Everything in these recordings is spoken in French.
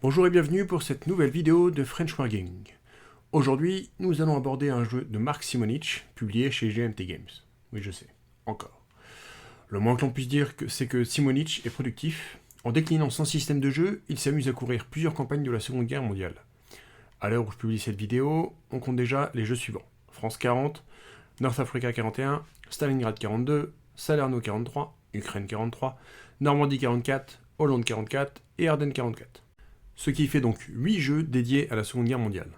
Bonjour et bienvenue pour cette nouvelle vidéo de French Wargaming. Aujourd'hui, nous allons aborder un jeu de Mark Simonich, publié chez GMT Games. Oui, je sais, encore. Le moins que l'on puisse dire, c'est que Simonich est productif. En déclinant son système de jeu, il s'amuse à couvrir plusieurs campagnes de la Seconde Guerre mondiale. À l'heure où je publie cette vidéo, on compte déjà les jeux suivants. France 40, North Africa 41, Stalingrad 42, Salerno 43, Ukraine 43, Normandie 44, Hollande 44 et Ardennes 44. Ce qui fait donc 8 jeux dédiés à la Seconde Guerre mondiale.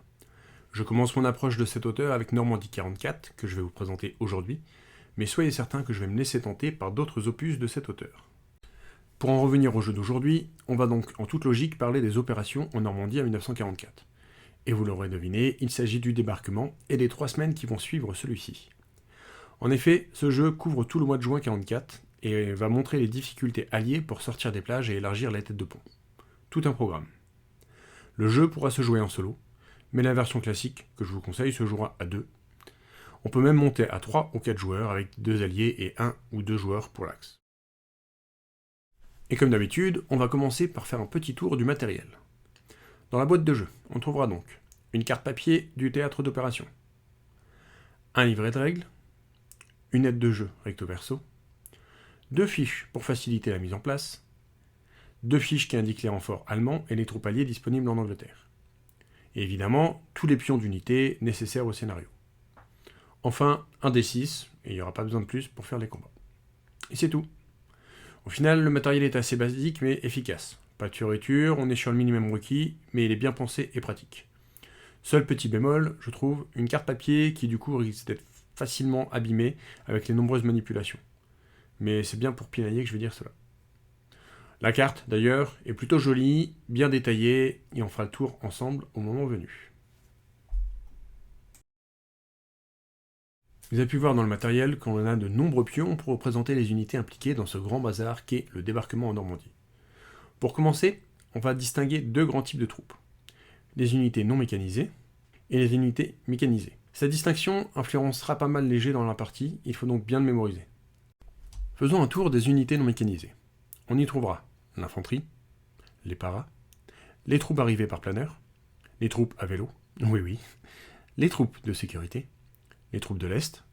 Je commence mon approche de cet auteur avec Normandie 44, que je vais vous présenter aujourd'hui, mais soyez certains que je vais me laisser tenter par d'autres opus de cet auteur. Pour en revenir au jeu d'aujourd'hui, on va donc en toute logique parler des opérations en Normandie en 1944. Et vous l'aurez deviné, il s'agit du débarquement et des 3 semaines qui vont suivre celui-ci. En effet, ce jeu couvre tout le mois de juin 1944 et va montrer les difficultés alliées pour sortir des plages et élargir la tête de pont. Tout un programme. Le jeu pourra se jouer en solo, mais la version classique, que je vous conseille, se jouera à 2. On peut même monter à 3 ou 4 joueurs avec 2 alliés et 1 ou 2 joueurs pour l'axe. Et comme d'habitude, on va commencer par faire un petit tour du matériel. Dans la boîte de jeu, on trouvera donc une carte papier du théâtre d'opération, un livret de règles, une aide de jeu recto verso, 2 fiches pour faciliter la mise en place, 2 fiches qui indiquent les renforts allemands et les troupes alliées disponibles en Angleterre. Et évidemment, tous les pions d'unité nécessaires au scénario. Enfin, un D6, et il n'y aura pas besoin de plus pour faire les combats. Et c'est tout. Au final, le matériel est assez basique mais efficace. Pas de fioriture, on est sur le minimum requis, mais il est bien pensé et pratique. Seul petit bémol, je trouve, une carte papier qui du coup risque d'être facilement abîmée avec les nombreuses manipulations. Mais c'est bien pour pinailler que je vais dire cela. La carte, d'ailleurs, est plutôt jolie, bien détaillée, et on fera le tour ensemble au moment venu. Vous avez pu voir dans le matériel qu'on a de nombreux pions pour représenter les unités impliquées dans ce grand bazar qu'est le débarquement en Normandie. Pour commencer, on va distinguer 2 grands types de troupes. Les unités non mécanisées et les unités mécanisées. Cette distinction influencera pas mal les jets dans la partie, il faut donc bien le mémoriser. Faisons un tour des unités non mécanisées. On y trouvera l'infanterie, les paras, les troupes arrivées par planeur, les troupes à vélo, oui, les troupes de sécurité, les troupes de l'Est,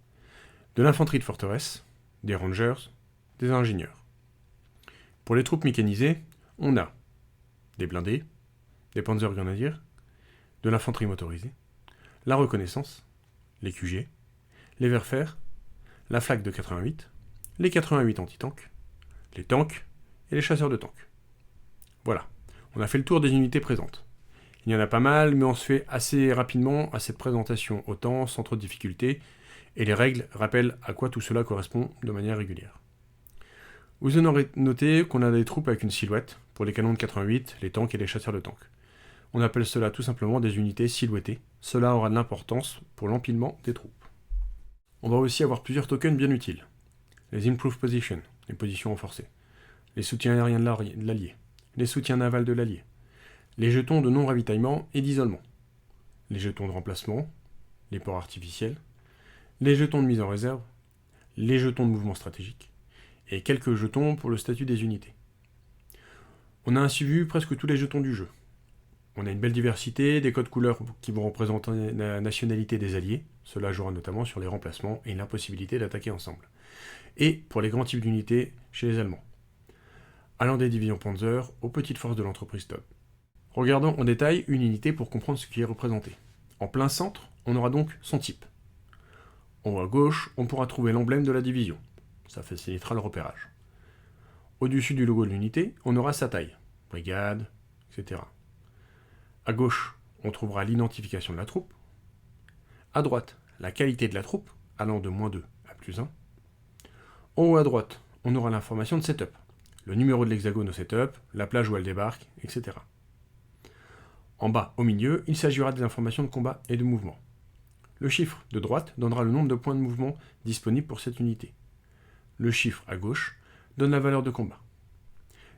de l'infanterie de forteresse, des rangers, des ingénieurs. Pour les troupes mécanisées, on a des blindés, des Panzergrenadiers, de l'infanterie motorisée, la reconnaissance, les QG, les Werfer, la flak de 88, les 88 anti-tanks, les tanks et les chasseurs de tanks. Voilà, on a fait le tour des unités présentes. Il y en a pas mal, mais on se fait assez rapidement à cette présentation autant, sans trop de difficultés, et les règles rappellent à quoi tout cela correspond de manière régulière. Vous en aurez noté qu'on a des troupes avec une silhouette, pour les canons de 88, les tanks et les chasseurs de tanks. On appelle cela tout simplement des unités silhouettées, cela aura de l'importance pour l'empilement des troupes. On va aussi avoir plusieurs tokens bien utiles. Les Improved Positions, les positions renforcées, les soutiens aériens de l'allié, les soutiens navals de l'allié, les jetons de non-ravitaillement et d'isolement, les jetons de remplacement, les ports artificiels, les jetons de mise en réserve, les jetons de mouvement stratégique, et quelques jetons pour le statut des unités. On a ainsi vu presque tous les jetons du jeu. On a une belle diversité, des codes couleurs qui vont représenter la nationalité des alliés, cela jouera notamment sur les remplacements et l'impossibilité d'attaquer ensemble. Et pour les grands types d'unités chez les Allemands, allant des divisions Panzer aux petites forces de l'entreprise Top. Regardons en détail une unité pour comprendre ce qui est représenté. En plein centre, on aura donc son type. En haut à gauche, on pourra trouver l'emblème de la division. Ça facilitera le repérage. Au-dessus du logo de l'unité, on aura sa taille, brigade, etc. À gauche, on trouvera l'identification de la troupe. À droite, la qualité de la troupe, allant de -2 à +1. En haut à droite, on aura l'information de setup, le numéro de l'hexagone au setup, la plage où elle débarque, etc. En bas, au milieu, il s'agira des informations de combat et de mouvement. Le chiffre de droite donnera le nombre de points de mouvement disponibles pour cette unité. Le chiffre à gauche donne la valeur de combat.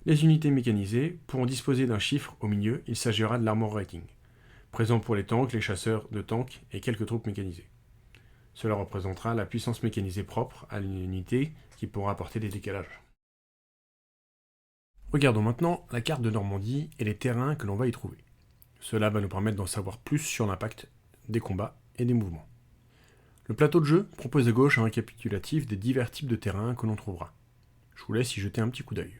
Les unités mécanisées pourront disposer d'un chiffre au milieu, il s'agira de l'armor rating, présent pour les tanks, les chasseurs de tanks et quelques troupes mécanisées. Cela représentera la puissance mécanisée propre à l'unité qui pourra apporter des décalages. Regardons maintenant la carte de Normandie et les terrains que l'on va y trouver. Cela va nous permettre d'en savoir plus sur l'impact des combats et des mouvements. Le plateau de jeu propose à gauche un récapitulatif des divers types de terrains que l'on trouvera. Je vous laisse y jeter un petit coup d'œil.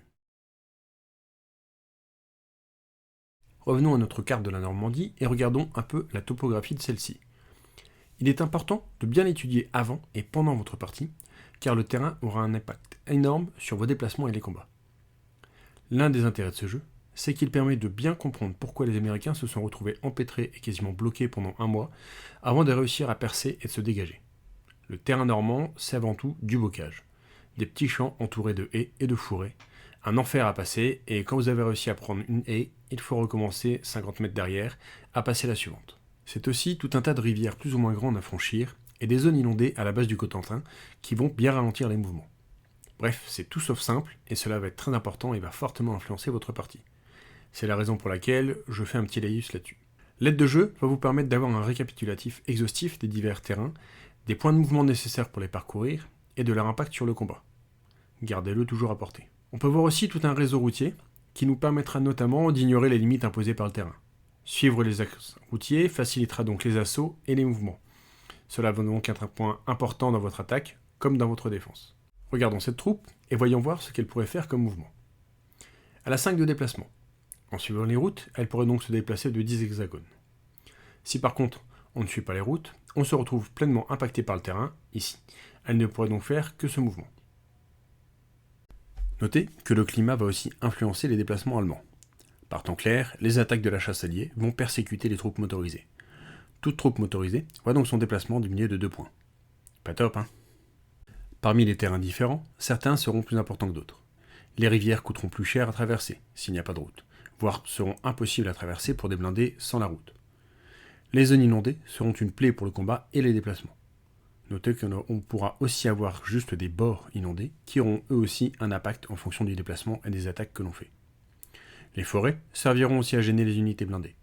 Revenons à notre carte de la Normandie et regardons un peu la topographie de celle-ci. Il est important de bien l'étudier avant et pendant votre partie, car le terrain aura un impact énorme sur vos déplacements et les combats. L'un des intérêts de ce jeu, c'est qu'il permet de bien comprendre pourquoi les Américains se sont retrouvés empêtrés et quasiment bloqués pendant un mois avant de réussir à percer et de se dégager. Le terrain normand, c'est avant tout du bocage. Des petits champs entourés de haies et de fourrés, un enfer à passer, et quand vous avez réussi à prendre une haie, il faut recommencer 50 mètres derrière à passer la suivante. C'est aussi tout un tas de rivières plus ou moins grandes à franchir, et des zones inondées à la base du Cotentin qui vont bien ralentir les mouvements. Bref, c'est tout sauf simple, et cela va être très important et va fortement influencer votre partie. C'est la raison pour laquelle je fais un petit laïus là-dessus. L'aide de jeu va vous permettre d'avoir un récapitulatif exhaustif des divers terrains, des points de mouvement nécessaires pour les parcourir, et de leur impact sur le combat. Gardez-le toujours à portée. On peut voir aussi tout un réseau routier, qui nous permettra notamment d'ignorer les limites imposées par le terrain. Suivre les axes routiers facilitera donc les assauts et les mouvements. Cela va donc être un point important dans votre attaque, comme dans votre défense. Regardons cette troupe et voyons voir ce qu'elle pourrait faire comme mouvement. Elle a 5 de déplacement. En suivant les routes, elle pourrait donc se déplacer de 10 hexagones. Si par contre on ne suit pas les routes, on se retrouve pleinement impacté par le terrain, ici. Elle ne pourrait donc faire que ce mouvement. Notez que le climat va aussi influencer les déplacements allemands. Par temps clair, les attaques de la chasse alliée vont persécuter les troupes motorisées. Toute troupe motorisée voit donc son déplacement diminuer de 2 points. Pas top, hein? Parmi les terrains différents, certains seront plus importants que d'autres. Les rivières coûteront plus cher à traverser, s'il n'y a pas de route, voire seront impossibles à traverser pour des blindés sans la route. Les zones inondées seront une plaie pour le combat et les déplacements. Notez qu'on pourra aussi avoir juste des bords inondés qui auront eux aussi un impact en fonction du déplacement et des attaques que l'on fait. Les forêts serviront aussi à gêner les unités blindées.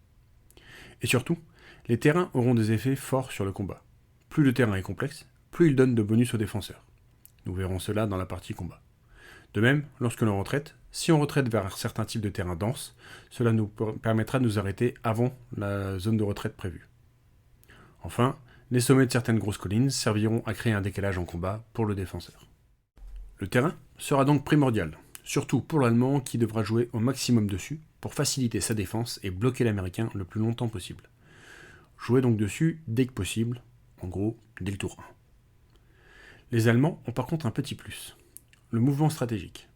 Et surtout, les terrains auront des effets forts sur le combat. Plus le terrain est complexe, plus il donne de bonus aux défenseurs. Nous verrons cela dans la partie combat. De même, lorsque l'on retraite, si on retraite vers certains types de terrains denses, cela nous permettra de nous arrêter avant la zone de retraite prévue. Enfin, les sommets de certaines grosses collines serviront à créer un décalage en combat pour le défenseur. Le terrain sera donc primordial, surtout pour l'Allemand qui devra jouer au maximum dessus pour faciliter sa défense et bloquer l'Américain le plus longtemps possible. Jouez donc dessus dès que possible, en gros, dès le tour 1. Les Allemands ont par contre un petit plus, le mouvement stratégique.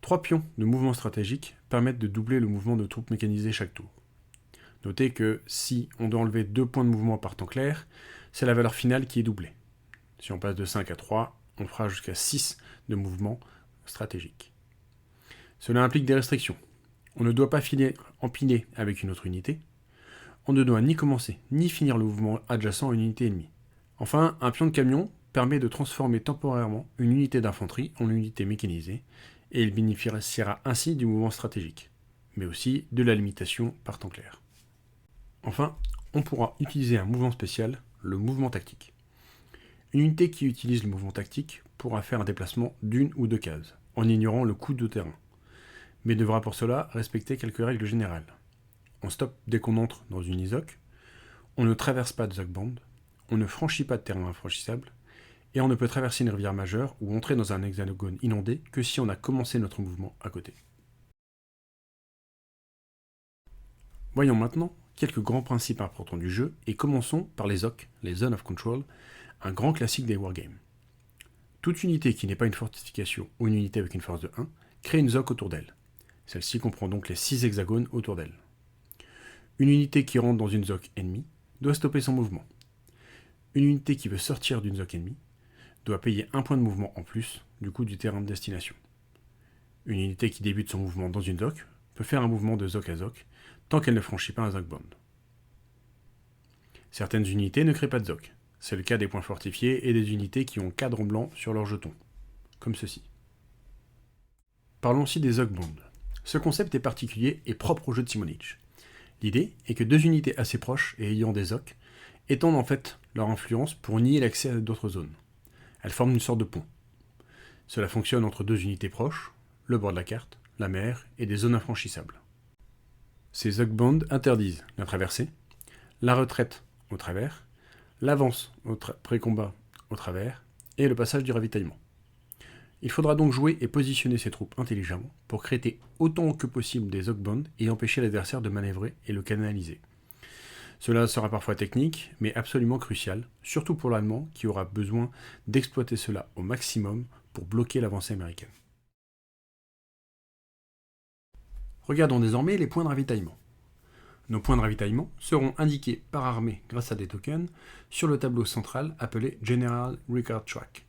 3 pions de mouvement stratégique permettent de doubler le mouvement de troupes mécanisées chaque tour. Notez que si on doit enlever 2 points de mouvement par temps clair, c'est la valeur finale qui est doublée. Si on passe de 5 à 3, on fera jusqu'à 6 de mouvement stratégique. Cela implique des restrictions. On ne doit pas empiler avec une autre unité. On ne doit ni commencer ni finir le mouvement adjacent à une unité ennemie. Enfin, un pion de camion permet de transformer temporairement une unité d'infanterie en unité mécanisée, et il bénéficiera ainsi du mouvement stratégique, mais aussi de la limitation par temps clair. Enfin, on pourra utiliser un mouvement spécial, le mouvement tactique. Une unité qui utilise le mouvement tactique pourra faire un déplacement d'une ou 2 cases, en ignorant le coût de terrain, mais devra pour cela respecter quelques règles générales. On stoppe dès qu'on entre dans une ISOC, on ne traverse pas de Zogband, on ne franchit pas de terrain infranchissable, et on ne peut traverser une rivière majeure ou entrer dans un hexagone inondé que si on a commencé notre mouvement à côté. Voyons maintenant quelques grands principes importants du jeu et commençons par les ZOC, les Zone of Control, un grand classique des wargames. Toute unité qui n'est pas une fortification ou une unité avec une force de 1 crée une ZOC autour d'elle. Celle-ci comprend donc les 6 hexagones autour d'elle. Une unité qui rentre dans une ZOC ennemie doit stopper son mouvement. Une unité qui veut sortir d'une ZOC ennemie doit payer un point de mouvement en plus du coût du terrain de destination. Une unité qui débute son mouvement dans une ZOC peut faire un mouvement de ZOC à ZOC tant qu'elle ne franchit pas un Zogband. Certaines unités ne créent pas de ZOC. C'est le cas des points fortifiés et des unités qui ont cadre blanc sur leur jeton, comme ceci. Parlons aussi des Zogband. Ce concept est particulier et propre au jeu de Simonich. L'idée est que 2 unités assez proches et ayant des ZOC étendent en fait leur influence pour nier l'accès à d'autres zones. Elles forment une sorte de pont. Cela fonctionne entre 2 unités proches, le bord de la carte, la mer et des zones infranchissables. Ces Zugband interdisent la traversée, la retraite au travers, l'avance pré-combat au travers et le passage du ravitaillement. Il faudra donc jouer et positionner ses troupes intelligemment pour créer autant que possible des Zugband et empêcher l'adversaire de manœuvrer et le canaliser. Cela sera parfois technique, mais absolument crucial, surtout pour l'Allemand qui aura besoin d'exploiter cela au maximum pour bloquer l'avancée américaine. Regardons désormais les points de ravitaillement. Nos points de ravitaillement seront indiqués par armée grâce à des tokens sur le tableau central appelé General Record Track.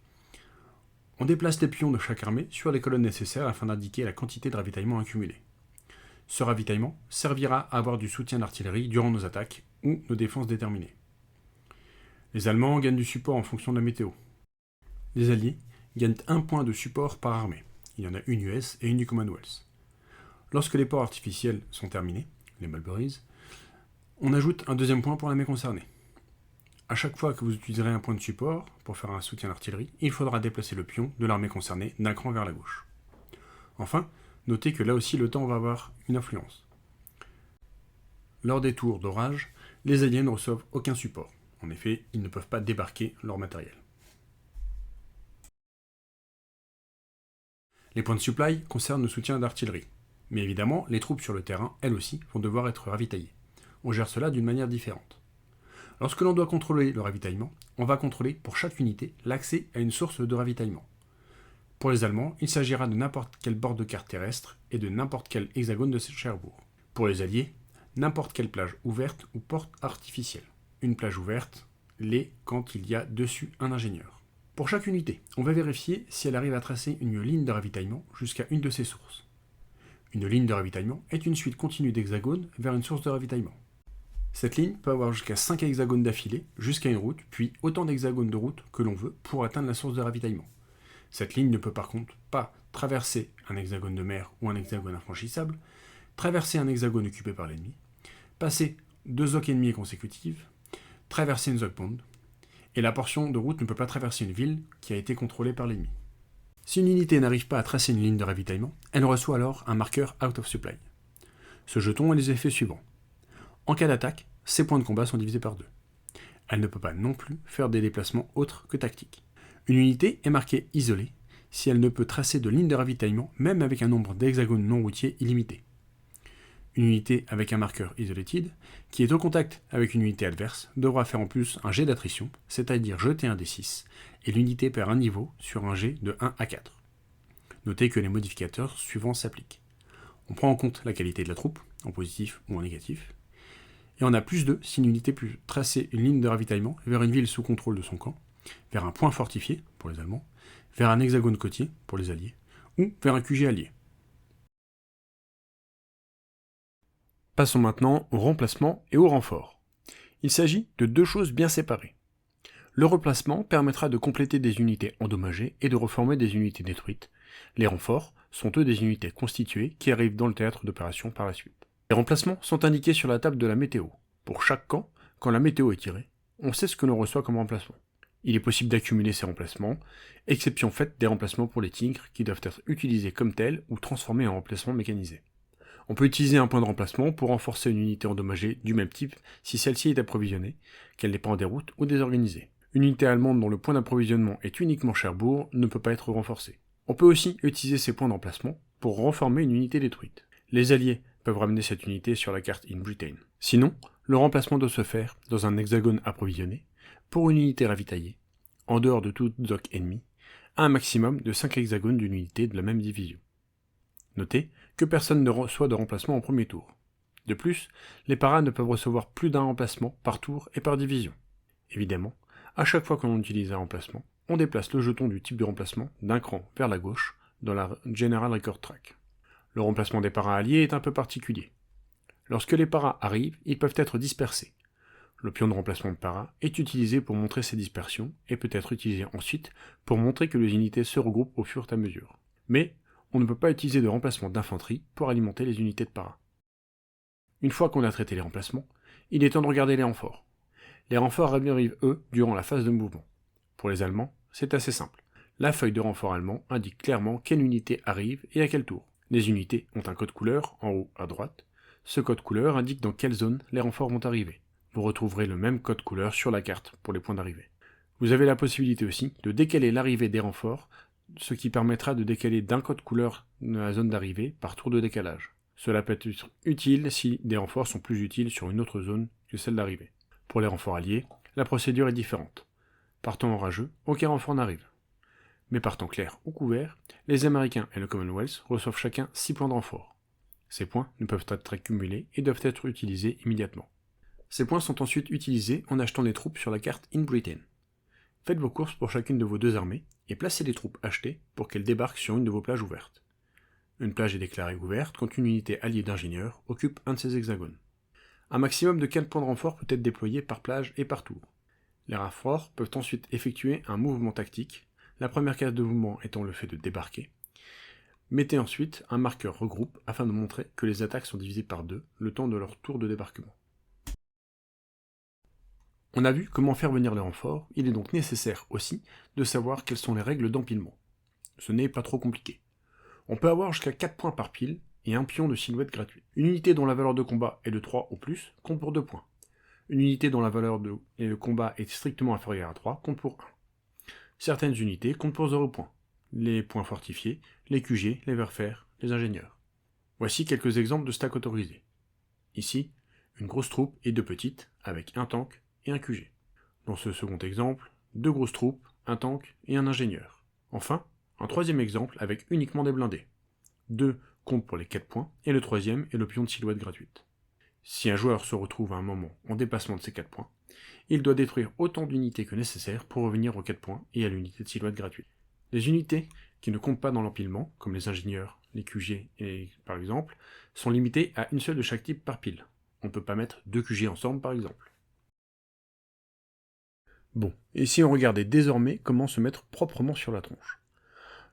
On déplace les pions de chaque armée sur les colonnes nécessaires afin d'indiquer la quantité de ravitaillement accumulé. Ce ravitaillement servira à avoir du soutien d'artillerie durant nos attaques ou nos défenses déterminées. Les Allemands gagnent du support en fonction de la météo. Les Alliés gagnent un point de support par armée. Il y en a une US et une du Commonwealth. Lorsque les ports artificiels sont terminés, les mulberries, on ajoute un deuxième point pour l'armée concernée. À chaque fois que vous utiliserez un point de support pour faire un soutien d'artillerie, il faudra déplacer le pion de l'armée concernée d'un cran vers la gauche. Enfin, notez que là aussi le temps va avoir une influence. Lors des tours d'orage, les Alliés ne reçoivent aucun support. En effet, ils ne peuvent pas débarquer leur matériel. Les points de supply concernent le soutien d'artillerie. Mais évidemment, les troupes sur le terrain, elles aussi, vont devoir être ravitaillées. On gère cela d'une manière différente. Lorsque l'on doit contrôler le ravitaillement, on va contrôler pour chaque unité l'accès à une source de ravitaillement. Pour les Allemands, il s'agira de n'importe quel bord de carte terrestre et de n'importe quel hexagone de Cherbourg. Pour les Alliés, n'importe quelle plage ouverte ou porte artificielle. Une plage ouverte l'est quand il y a dessus un ingénieur. Pour chaque unité, on va vérifier si elle arrive à tracer une ligne de ravitaillement jusqu'à une de ses sources. Une ligne de ravitaillement est une suite continue d'hexagones vers une source de ravitaillement. Cette ligne peut avoir jusqu'à 5 hexagones d'affilée jusqu'à une route, puis autant d'hexagones de route que l'on veut pour atteindre la source de ravitaillement. Cette ligne ne peut par contre pas traverser un hexagone de mer ou un hexagone infranchissable, traverser un hexagone occupé par l'ennemi, passer 2 zones ennemies consécutives, traverser une Zugband, et la portion de route ne peut pas traverser une ville qui a été contrôlée par l'ennemi. Si une unité n'arrive pas à tracer une ligne de ravitaillement, elle reçoit alors un marqueur Out of Supply. Ce jeton a les effets suivants. En cas d'attaque, ses points de combat sont divisés par 2. Elle ne peut pas non plus faire des déplacements autres que tactiques. Une unité est marquée isolée si elle ne peut tracer de ligne de ravitaillement même avec un nombre d'hexagones non routiers illimité. Une unité avec un marqueur Isolated, qui est au contact avec une unité adverse, devra faire en plus un jet d'attrition, c'est-à-dire jeter un D6, et l'unité perd un niveau sur un jet de 1 à 4. Notez que les modificateurs suivants s'appliquent. On prend en compte la qualité de la troupe, en positif ou en négatif, et on a plus 2 si une unité peut tracer une ligne de ravitaillement vers une ville sous contrôle de son camp, vers un point fortifié, pour les Allemands, vers un hexagone côtier, pour les Alliés, ou vers un QG allié. Passons maintenant au remplacement et au renfort. Il s'agit de 2 choses bien séparées. Le remplacement permettra de compléter des unités endommagées et de reformer des unités détruites. Les renforts sont eux des unités constituées qui arrivent dans le théâtre d'opération par la suite. Les remplacements sont indiqués sur la table de la météo. Pour chaque camp, quand la météo est tirée, on sait ce que l'on reçoit comme remplacement. Il est possible d'accumuler ces remplacements, exception faite des remplacements pour les tigres qui doivent être utilisés comme tels ou transformés en remplacements mécanisés. On peut utiliser un point de remplacement pour renforcer une unité endommagée du même type si celle-ci est approvisionnée, qu'elle n'est pas en déroute ou désorganisée. Une unité allemande dont le point d'approvisionnement est uniquement Cherbourg ne peut pas être renforcée. On peut aussi utiliser ces points de remplacement pour reformer une unité détruite. Les Alliés peuvent ramener cette unité sur la carte In Britain. Sinon, le remplacement doit se faire dans un hexagone approvisionné, pour une unité ravitaillée, en dehors de toute zoc ennemie, à un maximum de 5 hexagones d'une unité de la même division. Notez que personne ne reçoit de remplacement au premier tour. De plus, les paras ne peuvent recevoir plus d'un remplacement par tour et par division. Évidemment, à chaque fois que l'on utilise un remplacement, on déplace le jeton du type de remplacement d'un cran vers la gauche dans la General Record Track. Le remplacement des paras alliés est un peu particulier. Lorsque les paras arrivent, ils peuvent être dispersés. Le pion de remplacement de paras est utilisé pour montrer ces dispersions et peut être utilisé ensuite pour montrer que les unités se regroupent au fur et à mesure. Mais on ne peut pas utiliser de remplacement d'infanterie pour alimenter les unités de paras. Une fois qu'on a traité les remplacements, il est temps de regarder les renforts. Les renforts arrivent, eux, durant la phase de mouvement. Pour les Allemands, c'est assez simple. La feuille de renfort allemand indique clairement quelle unité arrive et à quel tour. Les unités ont un code couleur en haut à droite. Ce code couleur indique dans quelle zone les renforts vont arriver. Vous retrouverez le même code couleur sur la carte pour les points d'arrivée. Vous avez la possibilité aussi de décaler l'arrivée des renforts, ce qui permettra de décaler d'un code couleur la zone d'arrivée par tour de décalage. Cela peut être utile si des renforts sont plus utiles sur une autre zone que celle d'arrivée. Pour les renforts alliés, la procédure est différente. Partant orageux, aucun renfort n'arrive. Mais partant clair ou couvert, les Américains et le Commonwealth reçoivent chacun 6 points de renfort. Ces points ne peuvent être accumulés et doivent être utilisés immédiatement. Ces points sont ensuite utilisés en achetant des troupes sur la carte In Britain. Faites vos courses pour chacune de vos deux armées et placez les troupes achetées pour qu'elles débarquent sur une de vos plages ouvertes. Une plage est déclarée ouverte quand une unité alliée d'ingénieurs occupe un de ces hexagones. Un maximum de 4 points de renfort peut être déployé par plage et par tour. Les renforts peuvent ensuite effectuer un mouvement tactique, la première case de mouvement étant le fait de débarquer. Mettez ensuite un marqueur regroupe afin de montrer que les attaques sont divisées par 2 le temps de leur tour de débarquement. On a vu comment faire venir les renforts, il est donc nécessaire aussi de savoir quelles sont les règles d'empilement. Ce n'est pas trop compliqué. On peut avoir jusqu'à 4 points par pile et un pion de silhouette gratuit. Une unité dont la valeur de combat est de 3 ou plus compte pour 2 points. Une unité dont la valeur de combat est strictement inférieure à 3 compte pour 1. Certaines unités comptent pour 0 points. Les points fortifiés, les QG, les vers-fer, les ingénieurs. Voici quelques exemples de stacks autorisés. Ici, une grosse troupe et 2 petites, avec un tank et un QG. Dans ce second exemple, 2 grosses troupes, un tank et un ingénieur. Enfin, un troisième exemple avec uniquement des blindés. 2 comptent pour les 4 points, et le troisième est le pion de silhouette gratuite. Si un joueur se retrouve à un moment en dépassement de ces 4 points, il doit détruire autant d'unités que nécessaire pour revenir aux 4 points et à l'unité de silhouette gratuite. Les unités qui ne comptent pas dans l'empilement, comme les ingénieurs, les QG et par exemple, sont limitées à une seule de chaque type par pile. On ne peut pas mettre 2 QG ensemble par exemple. Bon, et si on regardait désormais comment se mettre proprement sur la tronche.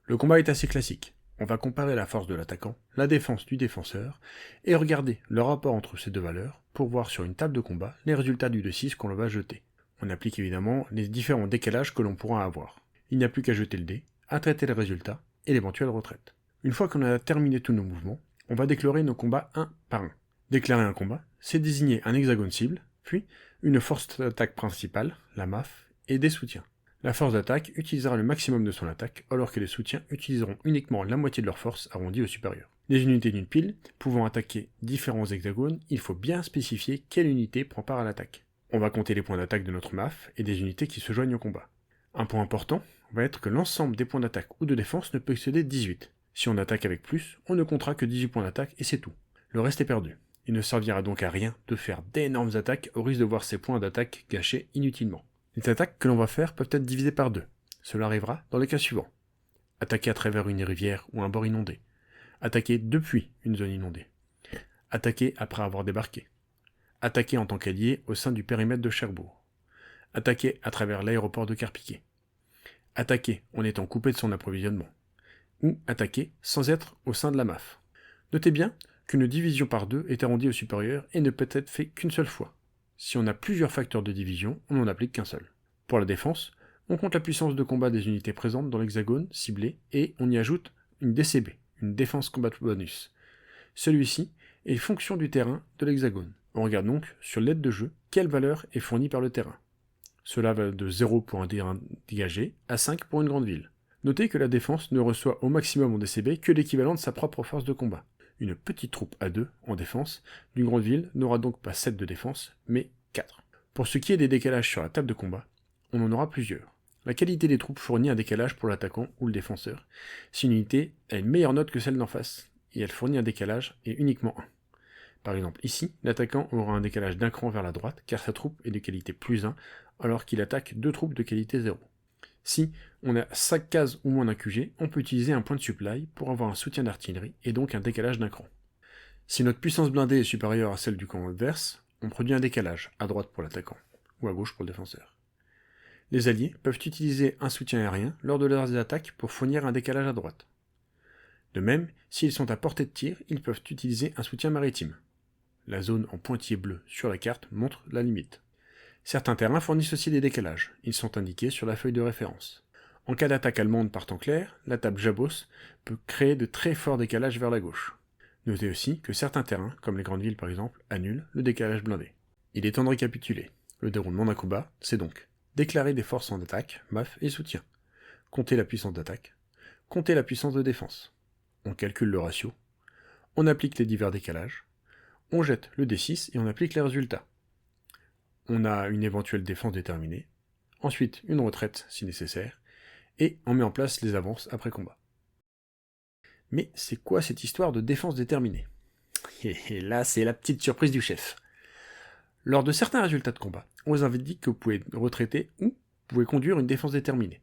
Le combat est assez classique. On va comparer la force de l'attaquant, la défense du défenseur, et regarder le rapport entre ces deux valeurs pour voir sur une table de combat les résultats du D6 qu'on va jeter. On applique évidemment les différents décalages que l'on pourra avoir. Il n'y a plus qu'à jeter le dé, à traiter le résultat et l'éventuelle retraite. Une fois qu'on a terminé tous nos mouvements, on va déclarer nos combats un par un. Déclarer un combat, c'est désigner un hexagone cible, puis une force d'attaque principale, la MAF, et des soutiens. La force d'attaque utilisera le maximum de son attaque, alors que les soutiens utiliseront uniquement la moitié de leur force arrondie au supérieur. Les unités d'une pile pouvant attaquer différents hexagones, il faut bien spécifier quelle unité prend part à l'attaque. On va compter les points d'attaque de notre MAF et des unités qui se joignent au combat. Un point important va être que l'ensemble des points d'attaque ou de défense ne peut excéder 18. Si on attaque avec plus, on ne comptera que 18 points d'attaque et c'est tout. Le reste est perdu. Il ne servira donc à rien de faire d'énormes attaques au risque de voir ces points d'attaque gâchés inutilement. Les attaques que l'on va faire peuvent être divisées par 2. Cela arrivera dans les cas suivants. Attaquer à travers une rivière ou un bord inondé. Attaquer depuis une zone inondée. Attaquer après avoir débarqué. Attaquer en tant qu'allié au sein du périmètre de Cherbourg. Attaquer à travers l'aéroport de Carpiquet. Attaquer en étant coupé de son approvisionnement. Ou attaquer sans être au sein de la MAF. Notez bien qu'une division par 2 est arrondie au supérieur et ne peut être fait qu'une seule fois. Si on a plusieurs facteurs de division, on n'en applique qu'un seul. Pour la défense, on compte la puissance de combat des unités présentes dans l'hexagone ciblé et on y ajoute une DCB, une défense combat bonus. Celui-ci est fonction du terrain de l'hexagone. On regarde donc sur l'aide de jeu quelle valeur est fournie par le terrain. Cela va de 0 pour un terrain dégagé à 5 pour une grande ville. Notez que la défense ne reçoit au maximum en DCB que l'équivalent de sa propre force de combat. Une petite troupe à 2 en défense d'une grande ville n'aura donc pas 7 de défense, mais 4. Pour ce qui est des décalages sur la table de combat, on en aura plusieurs. La qualité des troupes fournit un décalage pour l'attaquant ou le défenseur. Si une unité a une meilleure note que celle d'en face, et elle fournit un décalage et uniquement 1. Par exemple, ici, l'attaquant aura un décalage d'un cran vers la droite, car sa troupe est de qualité plus 1, alors qu'il attaque 2 troupes de qualité 0. Si on a 5 cases ou moins d'un QG, on peut utiliser un point de supply pour avoir un soutien d'artillerie et donc un décalage d'un cran. Si notre puissance blindée est supérieure à celle du camp adverse, on produit un décalage, à droite pour l'attaquant, ou à gauche pour le défenseur. Les alliés peuvent utiliser un soutien aérien lors de leurs attaques pour fournir un décalage à droite. De même, s'ils sont à portée de tir, ils peuvent utiliser un soutien maritime. La zone en pointillé bleu sur la carte montre la limite. Certains terrains fournissent aussi des décalages, ils sont indiqués sur la feuille de référence. En cas d'attaque allemande par temps clair, la table Jabos peut créer de très forts décalages vers la gauche. Notez aussi que certains terrains, comme les grandes villes par exemple, annulent le décalage blindé. Il est temps de récapituler. Le déroulement d'un combat, c'est donc déclarer des forces en attaque, MAF et soutien, compter la puissance d'attaque, compter la puissance de défense. On calcule le ratio, on applique les divers décalages, on jette le D6 et on applique les résultats. On a une éventuelle défense déterminée, ensuite une retraite si nécessaire, et on met en place les avances après combat. Mais c'est quoi cette histoire de défense déterminée? Et là, c'est la petite surprise du chef. Lors de certains résultats de combat, on vous indique que vous pouvez retraiter ou vous pouvez conduire une défense déterminée.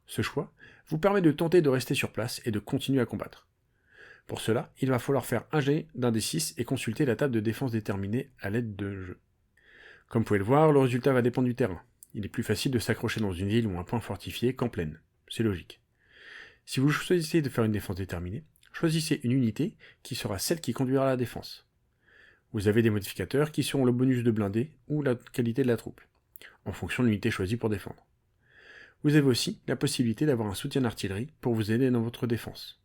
Ce choix vous permet de tenter de rester sur place et de continuer à combattre. Pour cela, il va falloir faire un jet d'un D6 et consulter la table de défense déterminée à l'aide de jeux. Comme vous pouvez le voir, le résultat va dépendre du terrain. Il est plus facile de s'accrocher dans une ville ou un point fortifié qu'en plaine. C'est logique. Si vous choisissez de faire une défense déterminée, choisissez une unité qui sera celle qui conduira à la défense. Vous avez des modificateurs qui seront le bonus de blindé ou la qualité de la troupe, en fonction de l'unité choisie pour défendre. Vous avez aussi la possibilité d'avoir un soutien d'artillerie pour vous aider dans votre défense.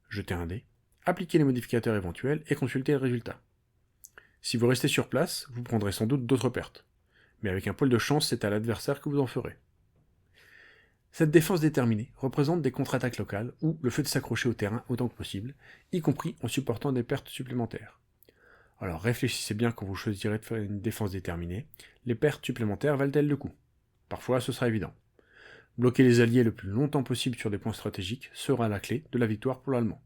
Jetez un dé, appliquez les modificateurs éventuels et consultez le résultat. Si vous restez sur place, vous prendrez sans doute d'autres pertes, mais avec un pôle de chance, c'est à l'adversaire que vous en ferez. Cette défense déterminée représente des contre-attaques locales ou le fait de s'accrocher au terrain autant que possible, y compris en supportant des pertes supplémentaires. Alors réfléchissez bien quand vous choisirez de faire une défense déterminée, les pertes supplémentaires valent-elles le coup? Parfois ce sera évident. Bloquer les alliés le plus longtemps possible sur des points stratégiques sera la clé de la victoire pour l'Allemand.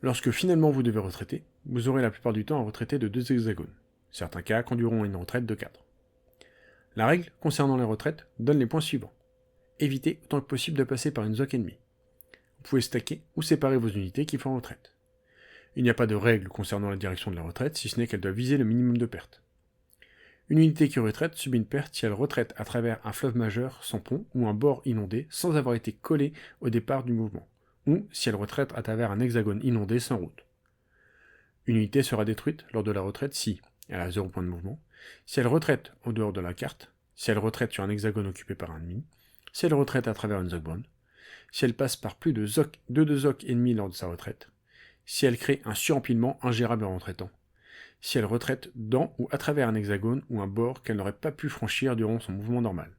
Lorsque finalement vous devez retraiter, vous aurez la plupart du temps à retraiter de 2 hexagones. Certains cas conduiront à une retraite de 4. La règle concernant les retraites donne les points suivants. Évitez autant que possible de passer par une zoque ennemie. Vous pouvez stacker ou séparer vos unités qui font retraite. Il n'y a pas de règle concernant la direction de la retraite, si ce n'est qu'elle doit viser le minimum de pertes. Une unité qui retraite subit une perte si elle retraite à travers un fleuve majeur sans pont ou un bord inondé sans avoir été collée au départ du mouvement, ou si elle retraite à travers un hexagone inondé sans route. Une unité sera détruite lors de la retraite si elle a 0 point de mouvement, si elle retraite au dehors de la carte, si elle retraite sur un hexagone occupé par un ennemi, si elle retraite à travers une zoque si elle passe par plus de 2 zoques ennemies lors de sa retraite, si elle crée un surempilement ingérable en retraitant, si elle retraite dans ou à travers un hexagone ou un bord qu'elle n'aurait pas pu franchir durant son mouvement normal.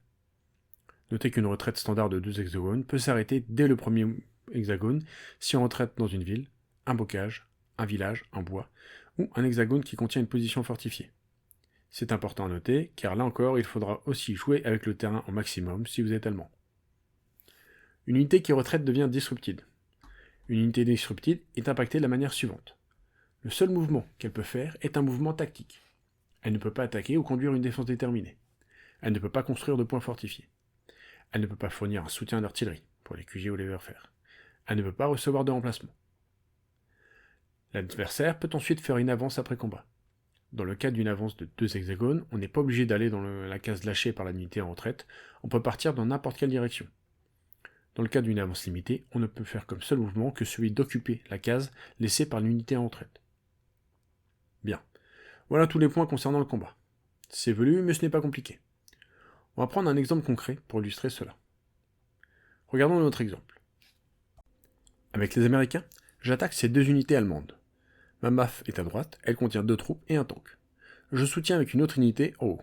Notez qu'une retraite standard de 2 hexagones peut s'arrêter dès le premier hexagone si on retraite dans une ville, un bocage, un village, un bois, ou un hexagone qui contient une position fortifiée. C'est important à noter, car là encore, il faudra aussi jouer avec le terrain au maximum si vous êtes allemand. Une unité qui retraite devient disrupted. Une unité disrupted est impactée de la manière suivante. Le seul mouvement qu'elle peut faire est un mouvement tactique. Elle ne peut pas attaquer ou conduire une défense déterminée. Elle ne peut pas construire de points fortifiés. Elle ne peut pas fournir un soutien d'artillerie, pour les QG ou les Wehrpfehr. Elle ne peut pas recevoir de remplacement. L'adversaire peut ensuite faire une avance après combat. Dans le cas d'une avance de 2 hexagones, on n'est pas obligé d'aller dans la case lâchée par l'unité en retraite, on peut partir dans n'importe quelle direction. Dans le cas d'une avance limitée, on ne peut faire comme seul mouvement que celui d'occuper la case laissée par l'unité en retraite. Bien, voilà tous les points concernant le combat. C'est velu, mais ce n'est pas compliqué. On va prendre un exemple concret pour illustrer cela. Regardons notre exemple. Avec les Américains, j'attaque ces 2 unités allemandes. Ma MAF est à droite, elle contient 2 troupes et un tank. Je soutiens avec une autre unité en haut.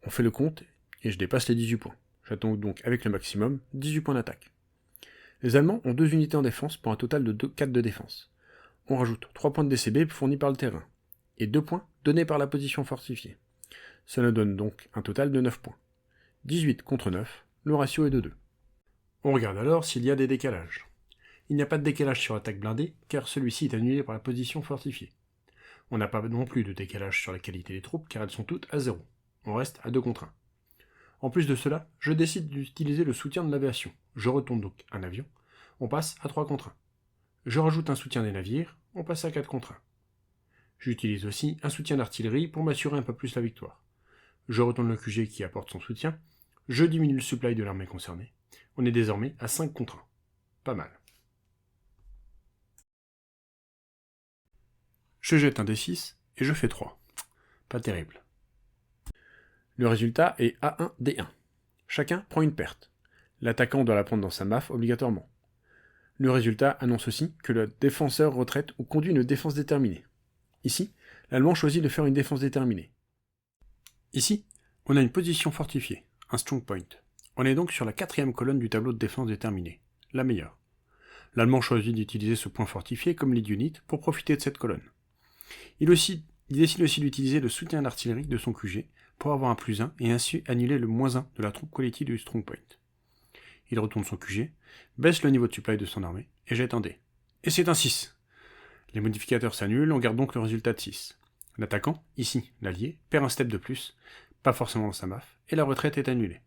On fait le compte et je dépasse les 18 points. J'attends donc avec le maximum 18 points d'attaque. Les Allemands ont 2 unités en défense pour un total de 4 de défense. On rajoute 3 points de DCB fournis par le terrain, et 2 points donnés par la position fortifiée. Cela donne donc un total de 9 points. 18 contre 9, le ratio est de 2. On regarde alors s'il y a des décalages. Il n'y a pas de décalage sur l'attaque blindée, car celui-ci est annulé par la position fortifiée. On n'a pas non plus de décalage sur la qualité des troupes, car elles sont toutes à 0. On reste à 2 contre 1. En plus de cela, je décide d'utiliser le soutien de l'aviation. Je retourne donc un avion. On passe à 3 contre 1. Je rajoute un soutien des navires. On passe à 4 contre 1. J'utilise aussi un soutien d'artillerie pour m'assurer un peu plus la victoire. Je retourne le QG qui apporte son soutien. Je diminue le supply de l'armée concernée. On est désormais à 5 contre 1. Pas mal. Je jette un D6 et je fais 3. Pas terrible. Le résultat est A1-D1. Chacun prend une perte. L'attaquant doit la prendre dans sa MAF obligatoirement. Le résultat annonce aussi que le défenseur retraite ou conduit une défense déterminée. Ici, l'Allemand choisit de faire une défense déterminée. Ici, on a une position fortifiée, un strong point. On est donc sur la 4e colonne du tableau de défense déterminée, la meilleure. L'Allemand choisit d'utiliser ce point fortifié comme lead unit pour profiter de cette colonne. Il décide aussi d'utiliser le soutien d'artillerie de son QG pour avoir un +1 et ainsi annuler le -1 de la troupe collective du strong point. Il retourne son QG, baisse le niveau de supply de son armée et jette un dé. Et c'est un 6. Les modificateurs s'annulent, on garde donc le résultat de 6. L'attaquant, ici l'allié, perd un step de plus, pas forcément dans sa MAF, et la retraite est annulée.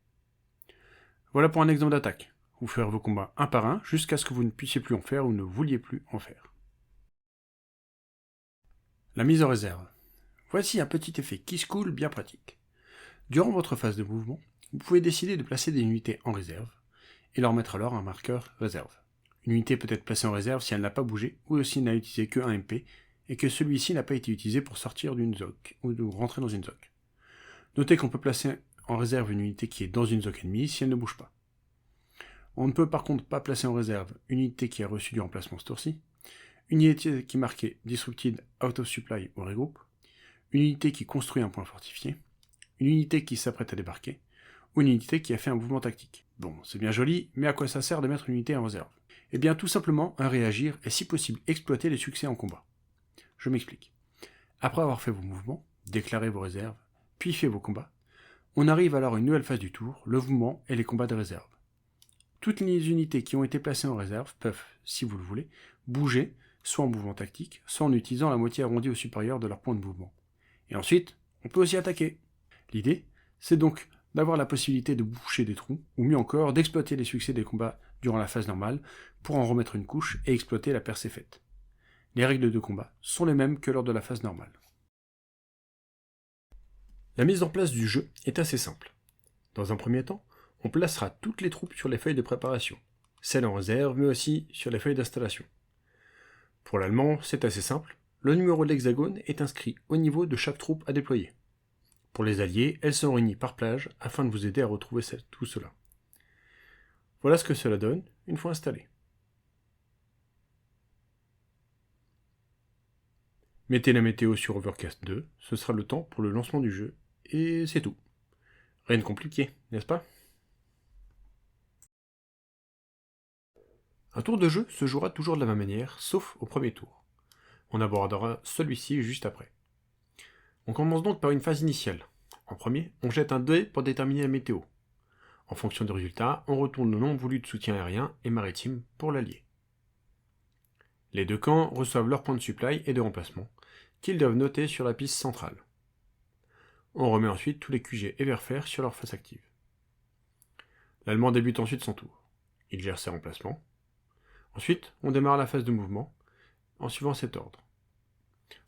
Voilà pour un exemple d'attaque. Vous ferez vos combats un par un jusqu'à ce que vous ne puissiez plus en faire ou ne vouliez plus en faire. La mise en réserve. Voici un petit effet qui se coule bien pratique. Durant votre phase de mouvement, vous pouvez décider de placer des unités en réserve et leur mettre alors un marqueur réserve. Une unité peut être placée en réserve si elle n'a pas bougé ou si elle n'a utilisé que un MP et que celui-ci n'a pas été utilisé pour sortir d'une ZOC ou de rentrer dans une ZOC. Notez qu'on peut placer en réserve une unité qui est dans une ZOC ennemie si elle ne bouge pas. On ne peut par contre pas placer en réserve une unité qui a reçu du remplacement ce tour-ci, une unité qui est marquée Disrupted, Out of Supply ou Regroup, une unité qui construit un point fortifié, une unité qui s'apprête à débarquer, ou une unité qui a fait un mouvement tactique. Bon, c'est bien joli, mais à quoi ça sert de mettre une unité en réserve? Eh bien tout simplement à réagir et si possible exploiter les succès en combat. Je m'explique. Après avoir fait vos mouvements, déclaré vos réserves, puis fait vos combats, on arrive alors à une nouvelle phase du tour, le mouvement et les combats de réserve. Toutes les unités qui ont été placées en réserve peuvent, si vous le voulez, bouger, soit en mouvement tactique, soit en utilisant la moitié arrondie au supérieur de leur point de mouvement. Et ensuite, on peut aussi attaquer. L'idée, c'est donc d'avoir la possibilité de boucher des trous, ou mieux encore, d'exploiter les succès des combats durant la phase normale, pour en remettre une couche et exploiter la percée faite. Les règles de combat sont les mêmes que lors de la phase normale. La mise en place du jeu est assez simple. Dans un premier temps, on placera toutes les troupes sur les feuilles de préparation, celles en réserve, mais aussi sur les feuilles d'installation. Pour l'allemand, c'est assez simple, le numéro de l'hexagone est inscrit au niveau de chaque troupe à déployer. Pour les alliés, elles sont réunies par plage afin de vous aider à retrouver tout cela. Voilà ce que cela donne une fois installé. Mettez la météo sur Overcast 2, ce sera le temps pour le lancement du jeu, et c'est tout. Rien de compliqué, n'est-ce pas? Un tour de jeu se jouera toujours de la même manière, sauf au premier tour. On abordera celui-ci juste après. On commence donc par une phase initiale. En premier, on jette un dé pour déterminer la météo. En fonction du résultat, on retourne le nombre voulu de soutien aérien et maritime pour l'allié. Les deux camps reçoivent leurs points de supply et de remplacement, qu'ils doivent noter sur la piste centrale. On remet ensuite tous les QG et verfers sur leur face active. L'Allemand débute ensuite son tour. Il gère ses remplacements. Ensuite, on démarre la phase de mouvement, en suivant cet ordre.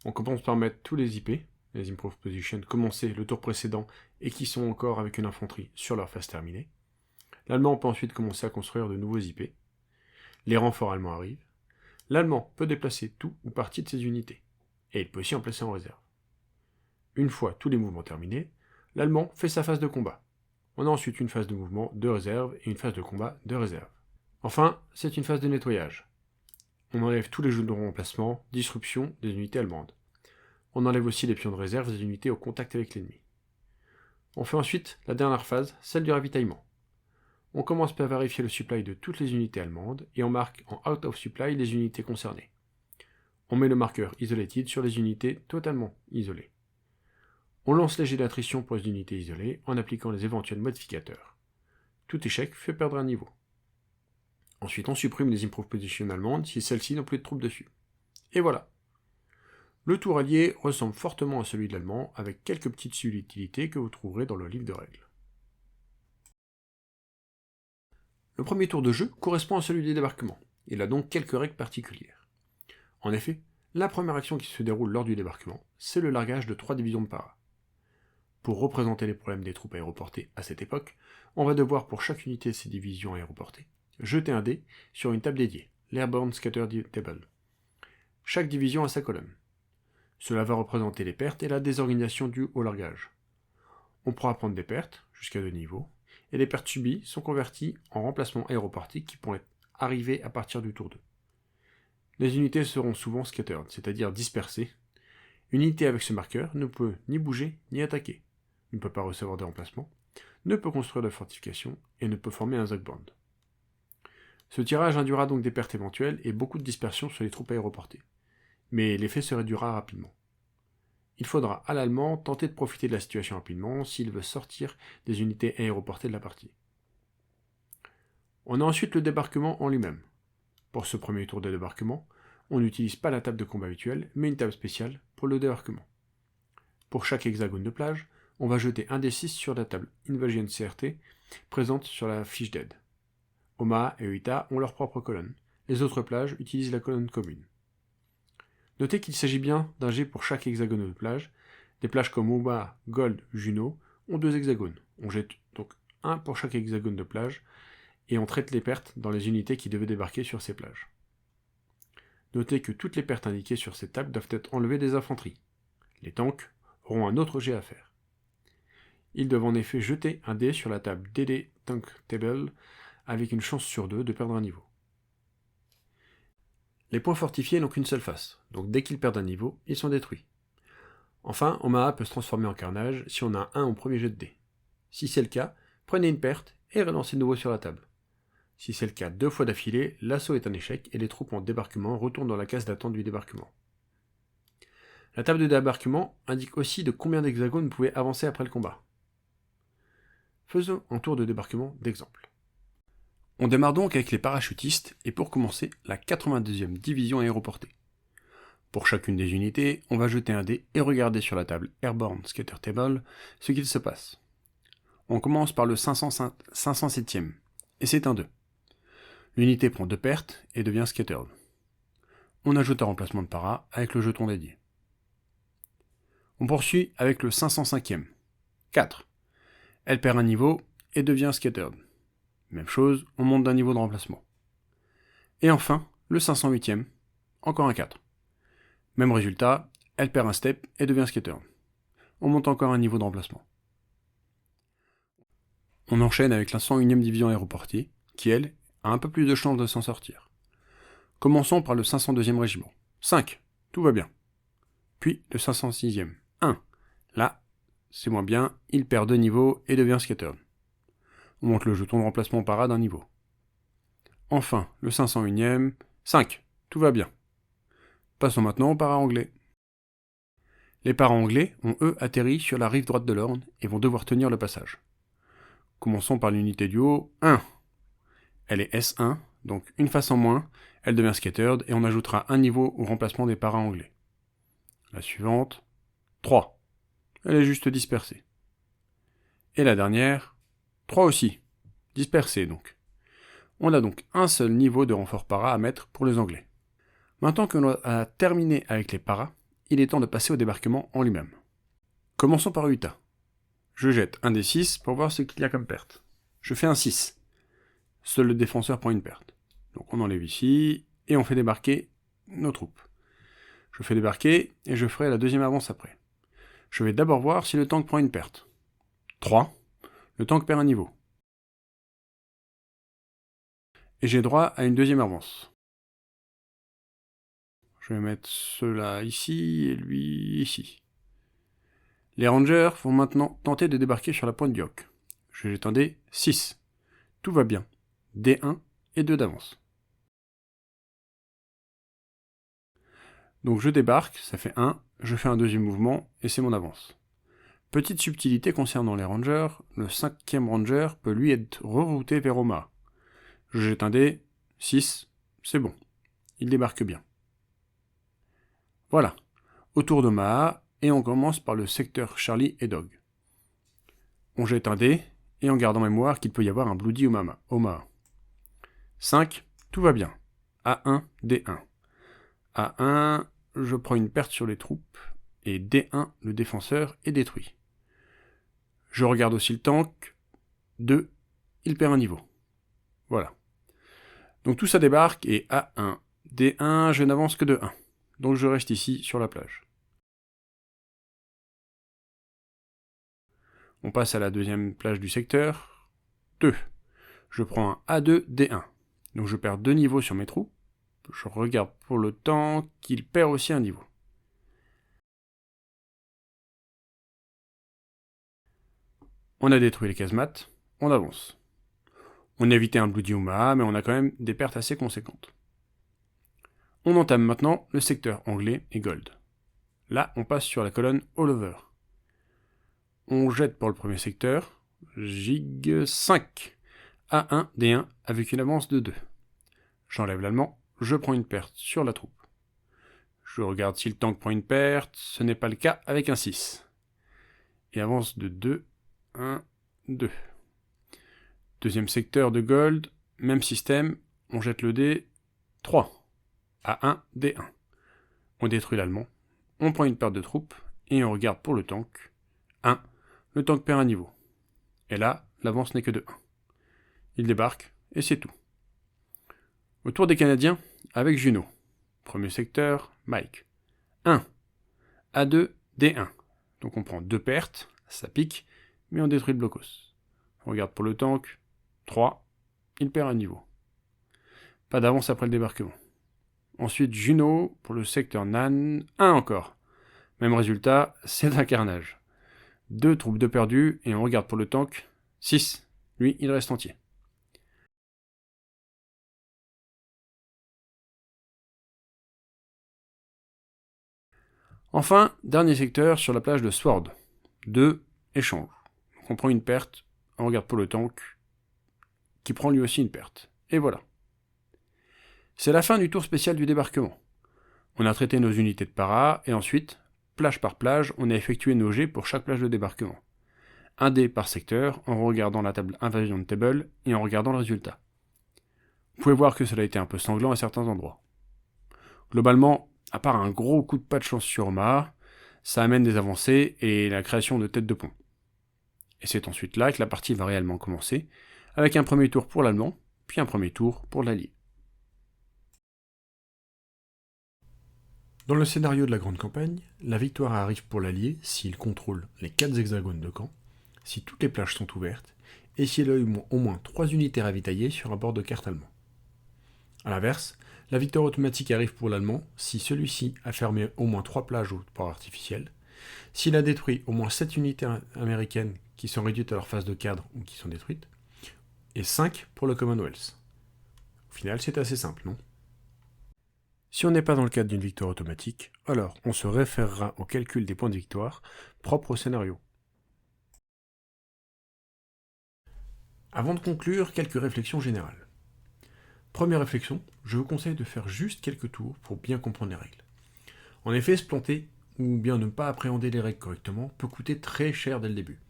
On commence par mettre tous les IP, les Improved Positions, commencés le tour précédent et qui sont encore avec une infanterie sur leur phase terminée. L'Allemand peut ensuite commencer à construire de nouveaux IP. Les renforts allemands arrivent. L'Allemand peut déplacer tout ou partie de ses unités, et il peut aussi en placer en réserve. Une fois tous les mouvements terminés, l'Allemand fait sa phase de combat. On a ensuite une phase de mouvement de réserve et une phase de combat de réserve. Enfin, c'est une phase de nettoyage. On enlève tous les jeux de remplacement, disruption des unités allemandes. On enlève aussi les pions de réserve des unités au contact avec l'ennemi. On fait ensuite la dernière phase, celle du ravitaillement. On commence par vérifier le supply de toutes les unités allemandes et on marque en out of supply les unités concernées. On met le marqueur isolated sur les unités totalement isolées. On lance les jets d'attrition pour les unités isolées en appliquant les éventuels modificateurs. Tout échec fait perdre un niveau. Ensuite, on supprime les improved positions allemandes si celles-ci n'ont plus de troupes dessus. Et voilà. Le tour allié ressemble fortement à celui de l'allemand, avec quelques petites subtilités que vous trouverez dans le livre de règles. Le premier tour de jeu correspond à celui des débarquements. Il a donc quelques règles particulières. En effet, la première action qui se déroule lors du débarquement, c'est le largage de 3 divisions de para. Pour représenter les problèmes des troupes aéroportées à cette époque, on va devoir pour chaque unité de ces divisions aéroportées, jeter un dé sur une table dédiée, l'Airborne Scatter Table. Chaque division a sa colonne. Cela va représenter les pertes et la désorganisation dues au largage. On pourra prendre des pertes, jusqu'à 2 niveaux, et les pertes subies sont converties en remplacements aéroportés qui pourraient arriver à partir du tour 2. Les unités seront souvent scattered, c'est-à-dire dispersées. Une unité avec ce marqueur ne peut ni bouger ni attaquer, ne peut pas recevoir de remplacement, ne peut construire de fortifications et ne peut former un Zugband. Ce tirage induira donc des pertes éventuelles et beaucoup de dispersion sur les troupes aéroportées. Mais l'effet se réduira rapidement. Il faudra à l'Allemand tenter de profiter de la situation rapidement s'il veut sortir des unités aéroportées de la partie. On a ensuite le débarquement en lui-même. Pour ce premier tour de débarquement, on n'utilise pas la table de combat habituelle, mais une table spéciale pour le débarquement. Pour chaque hexagone de plage, on va jeter un des 6 sur la table Invasion CRT présente sur la fiche d'aide. Omaha et Oita ont leur propre colonne. Les autres plages utilisent la colonne commune. Notez qu'il s'agit bien d'un jet pour chaque hexagone de plage. Des plages comme Omaha, Gold, Juno ont 2 hexagones. On jette donc un pour chaque hexagone de plage et on traite les pertes dans les unités qui devaient débarquer sur ces plages. Notez que toutes les pertes indiquées sur cette table doivent être enlevées des infanteries. Les tanks auront un autre jet à faire. Ils doivent en effet jeter un dé sur la table DD Tank Table avec une chance sur 2 de perdre un niveau. Les points fortifiés n'ont qu'une seule face, donc dès qu'ils perdent un niveau, ils sont détruits. Enfin, Omaha peut se transformer en carnage si on a 1 au premier jet de dés. Si c'est le cas, prenez une perte et relancez de nouveau sur la table. Si c'est le cas 2 fois d'affilée, l'assaut est un échec et les troupes en débarquement retournent dans la case d'attente du débarquement. La table de débarquement indique aussi de combien d'hexagones vous pouvez avancer après le combat. Faisons un tour de débarquement d'exemple. On démarre donc avec les parachutistes et pour commencer, la 82e division aéroportée. Pour chacune des unités, on va jeter un dé et regarder sur la table Airborne Scatter Table ce qu'il se passe. On commence par le 507e, et c'est un 2. L'unité prend 2 pertes et devient scattered. On ajoute un remplacement de para avec le jeton dédié. On poursuit avec le 505e, 4. Elle perd un niveau et devient scattered. Même chose, on monte d'un niveau de remplacement. Et enfin, le 508e, encore un 4. Même résultat, elle perd un step et devient scattered. On monte encore un niveau de remplacement. On enchaîne avec la 101e division aéroportée, qui elle, a un peu plus de chance de s'en sortir. Commençons par le 502e régiment. 5, tout va bien. Puis le 506e, 1. Là, c'est moins bien, il perd 2 niveaux et devient scattered. On monte le jeton de remplacement para d'un niveau. Enfin, le 501e, 5, tout va bien. Passons maintenant aux paras anglais. Les paras anglais ont eux atterri sur la rive droite de l'Orne et vont devoir tenir le passage. Commençons par l'unité du haut, 1. Elle est S1, donc une face en moins, elle devient scattered et on ajoutera un niveau au remplacement des paras anglais. La suivante, 3. Elle est juste dispersée. Et la dernière, 3 aussi, dispersée donc. On a donc un seul niveau de renfort para à mettre pour les Anglais. Maintenant que l'on a terminé avec les paras, il est temps de passer au débarquement en lui-même. Commençons par Utah. Je jette un des 6 pour voir ce qu'il y a comme perte. Je fais un 6. Seul le défenseur prend une perte. Donc on enlève ici, et on fait débarquer nos troupes. Je fais débarquer, et je ferai la deuxième avance après. Je vais d'abord voir si le tank prend une perte. 3. Le tank perd un niveau. Et j'ai droit à une deuxième avance. Je vais mettre ceux-là ici, et lui ici. Les rangers vont maintenant tenter de débarquer sur la pointe du Hoc. Je jette un dé, 6. Tout va bien. D1 et 2 d'avance. Donc je débarque, ça fait 1, je fais un deuxième mouvement, et c'est mon avance. Petite subtilité concernant les rangers, le 5e ranger peut lui être rerouté vers Omaha. Je jette un dé, 6, c'est bon. Il débarque bien. Voilà, autour d'Omaha, et on commence par le secteur Charlie et Dog. On jette un dé, et on garde en mémoire qu'il peut y avoir un Bloody Omaha. 5, tout va bien. A1, D1. A1, je prends une perte sur les troupes, et D1, le défenseur, est détruit. Je regarde aussi le tank, 2, il perd un niveau. Voilà. Donc tout ça débarque, et A1, D1, je n'avance que de 1. Donc je reste ici sur la plage. On passe à la deuxième plage du secteur. 2. Je prends un A2-D1. Donc je perds 2 niveaux sur mes trous. Je regarde pour le temps qu'il perd aussi un niveau. On a détruit les casemates, on avance. On a évité un Bloody Uma, mais on a quand même des pertes assez conséquentes. On entame maintenant le secteur anglais et gold. Là, on passe sur la colonne All Over. On jette pour le premier secteur, Gig 5, A1, D1, avec une avance de 2. J'enlève l'allemand, je prends une perte sur la troupe. Je regarde si le tank prend une perte, ce n'est pas le cas avec un 6. Et avance de 2, 1, 2. Deuxième secteur de gold, même système, on jette le dé, 3. A1, D1. On détruit l'allemand, on prend une perte de troupes, et on regarde pour le tank, 1. Le tank perd un niveau. Et là, l'avance n'est que de 1. Il débarque, et c'est tout. Au tour des Canadiens, avec Juno. Premier secteur, Mike. 1. A2, D1. Donc on prend 2 pertes, ça pique, mais on détruit le blocos. On regarde pour le tank, 3. Il perd un niveau. Pas d'avance après le débarquement. Ensuite Juno, pour le secteur Nan, 1 encore. Même résultat, c'est un carnage. 2 troupes de perdus, et on regarde pour le tank, 6. Lui, il reste entier. Enfin, dernier secteur sur la plage de Sword. 2 échanges. Donc on prend une perte, on regarde pour le tank, qui prend lui aussi une perte. Et voilà. C'est la fin du tour spécial du débarquement. On a traité nos unités de para, et ensuite, plage par plage, on a effectué nos jets pour chaque plage de débarquement. Un dé par secteur, en regardant la table Invasion Table, et en regardant le résultat. Vous pouvez voir que cela a été un peu sanglant à certains endroits. Globalement, à part un gros coup de pas de chance sur Omaha, ça amène des avancées et la création de têtes de pont. Et c'est ensuite là que la partie va réellement commencer, avec un premier tour pour l'Allemand, puis un premier tour pour l'Allié. Dans le scénario de la Grande Campagne, la victoire arrive pour l'Allié s'il contrôle les 4 hexagones de camp, si toutes les plages sont ouvertes, et s'il a eu au moins 3 unités ravitaillées sur un bord de carte allemand. A l'inverse, la victoire automatique arrive pour l'Allemand si celui-ci a fermé au moins 3 plages au port artificiel, s'il a détruit au moins 7 unités américaines qui sont réduites à leur phase de cadre ou qui sont détruites, et 5 pour le Commonwealth. Au final, c'est assez simple, non ? Si on n'est pas dans le cadre d'une victoire automatique, alors on se référera au calcul des points de victoire propres au scénario. Avant de conclure, quelques réflexions générales. Première réflexion, je vous conseille de faire juste quelques tours pour bien comprendre les règles. En effet, se planter, ou bien ne pas appréhender les règles correctement, peut coûter très cher dès le début.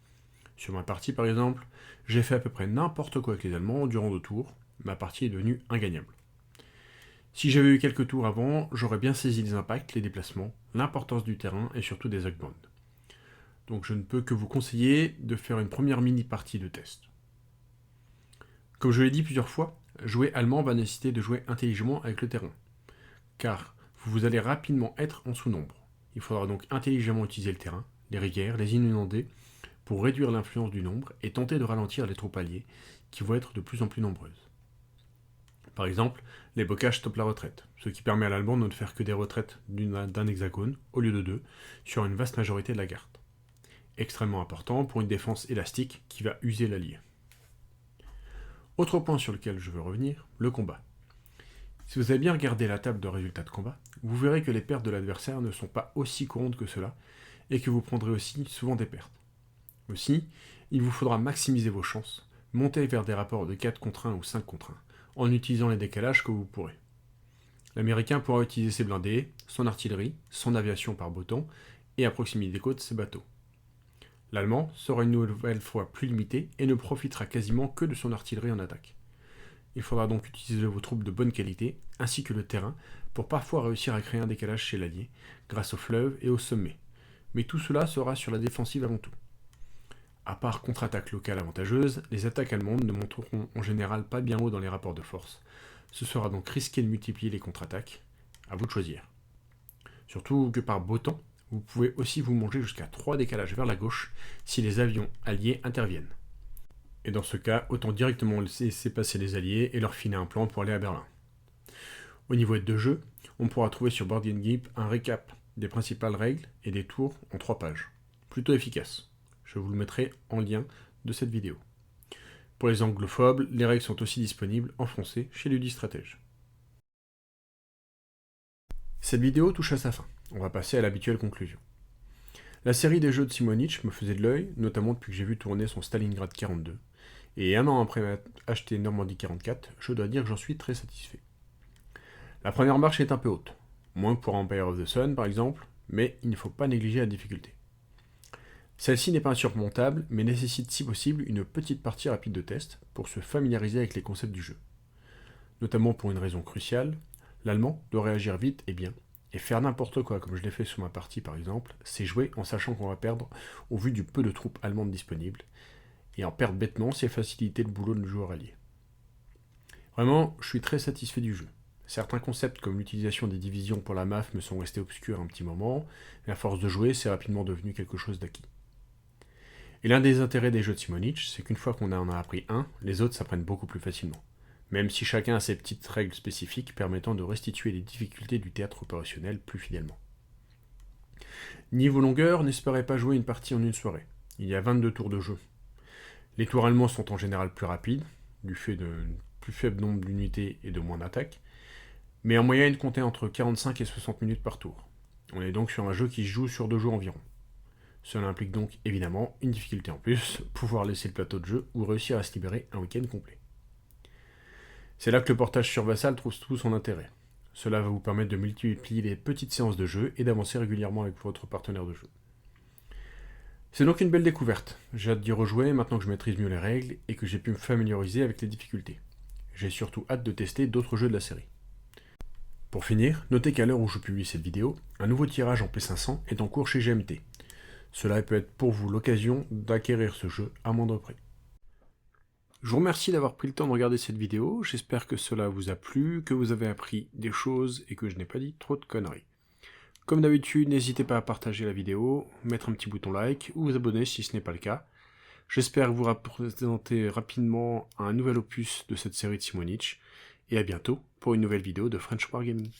Sur ma partie par exemple, j'ai fait à peu près n'importe quoi avec les Allemands durant 2 tours, ma partie est devenue ingagnable. Si j'avais eu quelques tours avant, j'aurais bien saisi les impacts, les déplacements, l'importance du terrain et surtout des Hugbound. Donc je ne peux que vous conseiller de faire une première mini-partie de test. Comme je l'ai dit plusieurs fois, jouer allemand va nécessiter de jouer intelligemment avec le terrain, car vous allez rapidement être en sous-nombre. Il faudra donc intelligemment utiliser le terrain, les rivières, les îles inondées, pour réduire l'influence du nombre et tenter de ralentir les troupes alliées, qui vont être de plus en plus nombreuses. Par exemple, les bocages stoppent la retraite, ce qui permet à l'allemand de ne faire que des retraites d'un hexagone, au lieu de 2, sur une vaste majorité de la carte. Extrêmement important pour une défense élastique qui va user l'allié. Autre point sur lequel je veux revenir, le combat. Si vous avez bien regardé la table de résultats de combat, vous verrez que les pertes de l'adversaire ne sont pas aussi courantes que cela, et que vous prendrez aussi souvent des pertes. Aussi, il vous faudra maximiser vos chances, monter vers des rapports de 4 contre 1 ou 5 contre 1, en utilisant les décalages que vous pourrez. L'Américain pourra utiliser ses blindés, son artillerie, son aviation par beau temps, et à proximité des côtes, ses bateaux. L'Allemand sera une nouvelle fois plus limité et ne profitera quasiment que de son artillerie en attaque. Il faudra donc utiliser vos troupes de bonne qualité, ainsi que le terrain, pour parfois réussir à créer un décalage chez l'allié, grâce aux fleuves et au sommet. Mais tout cela sera sur la défensive avant tout. À part contre-attaque locale avantageuse, les attaques allemandes ne monteront en général pas bien haut dans les rapports de force. Ce sera donc risqué de multiplier les contre-attaques. À vous de choisir. Surtout que par beau temps, vous pouvez aussi vous manger jusqu'à 3 décalages vers la gauche si les avions alliés interviennent. Et dans ce cas, autant directement laisser passer les alliés et leur filer un plan pour aller à Berlin. Au niveau aide de jeu, on pourra trouver sur Board Game Geek un récap des principales règles et des tours en 3 pages. Plutôt efficace. Je vous le mettrai en lien de cette vidéo. Pour les anglophobes, les règles sont aussi disponibles en français chez Ludistratège. Cette vidéo touche à sa fin. On va passer à l'habituelle conclusion. La série des jeux de Simonitch me faisait de l'œil, notamment depuis que j'ai vu tourner son Stalingrad 42. Et un an après m'avoir acheté Normandie 44, je dois dire que j'en suis très satisfait. La première marche est un peu haute, moins que pour Empire of the Sun par exemple, mais il ne faut pas négliger la difficulté. Celle-ci n'est pas insurmontable, mais nécessite si possible une petite partie rapide de test pour se familiariser avec les concepts du jeu. Notamment pour une raison cruciale, l'allemand doit réagir vite et bien, et faire n'importe quoi comme je l'ai fait sur ma partie par exemple, c'est jouer en sachant qu'on va perdre au vu du peu de troupes allemandes disponibles, et en perdre bêtement c'est faciliter le boulot de joueur allié. Vraiment, je suis très satisfait du jeu. Certains concepts comme l'utilisation des divisions pour la MAF me sont restés obscurs un petit moment, mais à force de jouer, c'est rapidement devenu quelque chose d'acquis. Et l'un des intérêts des jeux de Simonitch, c'est qu'une fois qu'on en a appris un, les autres s'apprennent beaucoup plus facilement. Même si chacun a ses petites règles spécifiques permettant de restituer les difficultés du théâtre opérationnel plus fidèlement. Niveau longueur, n'espérez pas jouer une partie en une soirée. Il y a 22 tours de jeu. Les tours allemands sont en général plus rapides, du fait d'un plus faible nombre d'unités et de moins d'attaques, mais en moyenne comptez entre 45 et 60 minutes par tour. On est donc sur un jeu qui se joue sur 2 jours environ. Cela implique donc évidemment une difficulté en plus, pouvoir laisser le plateau de jeu ou réussir à se libérer un week-end complet. C'est là que le portage sur Vassal trouve tout son intérêt. Cela va vous permettre de multiplier les petites séances de jeu et d'avancer régulièrement avec votre partenaire de jeu. C'est donc une belle découverte. J'ai hâte d'y rejouer maintenant que je maîtrise mieux les règles et que j'ai pu me familiariser avec les difficultés. J'ai surtout hâte de tester d'autres jeux de la série. Pour finir, notez qu'à l'heure où je publie cette vidéo, un nouveau tirage en P500 est en cours chez GMT. Cela peut être pour vous l'occasion d'acquérir ce jeu à moindre prix. Je vous remercie d'avoir pris le temps de regarder cette vidéo, j'espère que cela vous a plu, que vous avez appris des choses et que je n'ai pas dit trop de conneries. Comme d'habitude, n'hésitez pas à partager la vidéo, mettre un petit bouton like ou vous abonner si ce n'est pas le cas. J'espère vous présenter rapidement un nouvel opus de cette série de Simonitch, et à bientôt pour une nouvelle vidéo de French Wargaming.